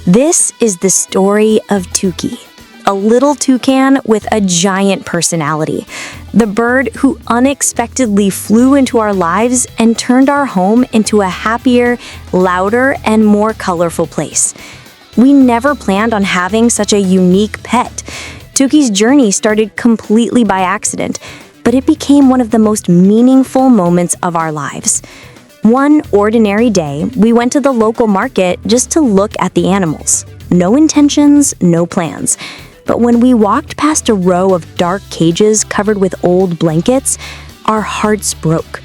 This is the story of Tuki, a little toucan with a giant personality. The bird who unexpectedly flew into our lives and turned our home into a happier, louder, and more colorful place. We never planned on having such a unique pet. Tuki's journey started completely by accident, but it became one of the most meaningful moments of our lives. One ordinary day, we went to the local market just to look at the animals. No intentions, no plans. But when we walked past a row of dark cages covered with old blankets, our hearts broke.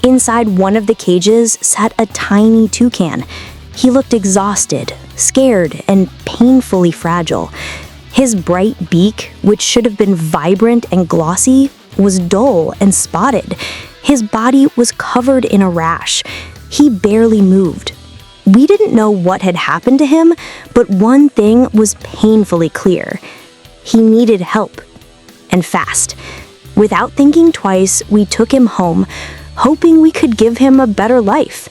Inside one of the cages sat a tiny toucan. He looked exhausted, scared, and painfully fragile. His bright beak, which should have been vibrant and glossy, was dull and spotted. His body was covered in a rash. He barely moved. We didn't know what had happened to him, but one thing was painfully clear. He needed help, and fast. Without thinking twice, we took him home, hoping we could give him a better life.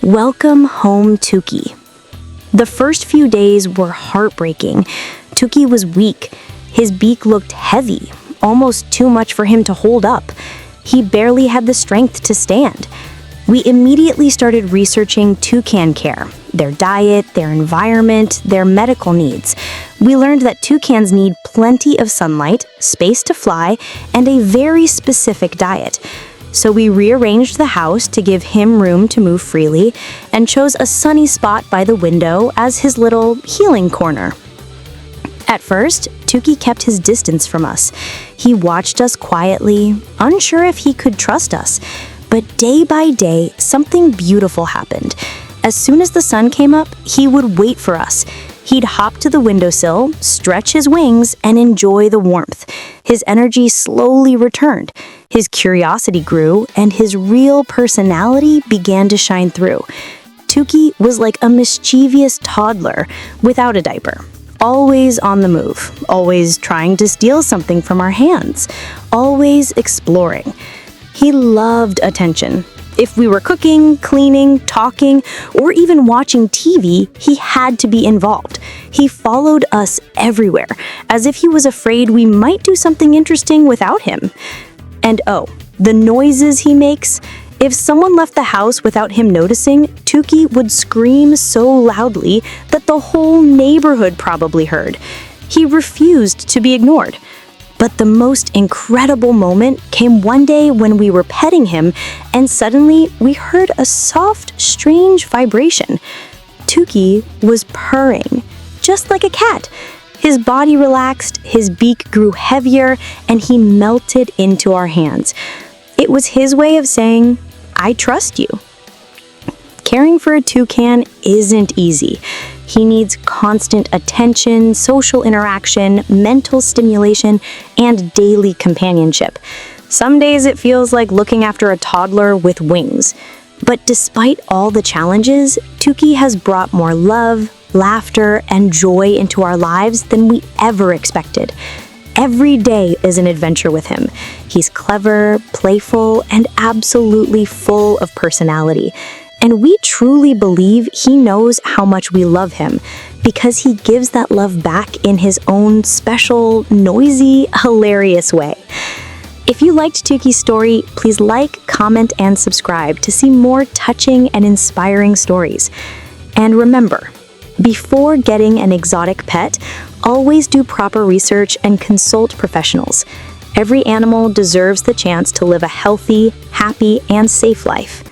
Welcome home, Tuki. The first few days were heartbreaking. Tuki was weak. His beak looked heavy, almost too much for him to hold up. He barely had the strength to stand. We immediately started researching toucan care, their diet, their environment, their medical needs. We learned that toucans need plenty of sunlight, space to fly, and a very specific diet. So we rearranged the house to give him room to move freely and chose a sunny spot by the window as his little healing corner. At first, Tuki kept his distance from us. He watched us quietly, unsure if he could trust us. But day by day, something beautiful happened. As soon as the sun came up, he would wait for us. He'd hop to the windowsill, stretch his wings, and enjoy the warmth. His energy slowly returned. His curiosity grew, and his real personality began to shine through. Tuki was like a mischievous toddler without a diaper. Always on the move, always trying to steal something from our hands, always exploring. He loved attention. If we were cooking, cleaning, talking, or even watching TV, he had to be involved. He followed us everywhere, as if he was afraid we might do something interesting without him. And oh, the noises he makes. If someone left the house without him noticing, Tuki would scream so loudly that the whole neighborhood probably heard. He refused to be ignored. But the most incredible moment came one day when we were petting him, and suddenly we heard a soft, strange vibration. Tuki was purring, just like a cat. His body relaxed, his beak grew heavier, and he melted into our hands. It was his way of saying, "I trust you." Caring for a toucan isn't easy. He needs constant attention, social interaction, mental stimulation, and daily companionship. Some days it feels like looking after a toddler with wings. But despite all the challenges, Tuki has brought more love, laughter, and joy into our lives than we ever expected. Every day is an adventure with him. He's clever, playful, and absolutely full of personality. And we truly believe he knows how much we love him because he gives that love back in his own special, noisy, hilarious way. If you liked Tuki's story, please like, comment, and subscribe to see more touching and inspiring stories. And remember, before getting an exotic pet, always do proper research and consult professionals. Every animal deserves the chance to live a healthy, happy, and safe life.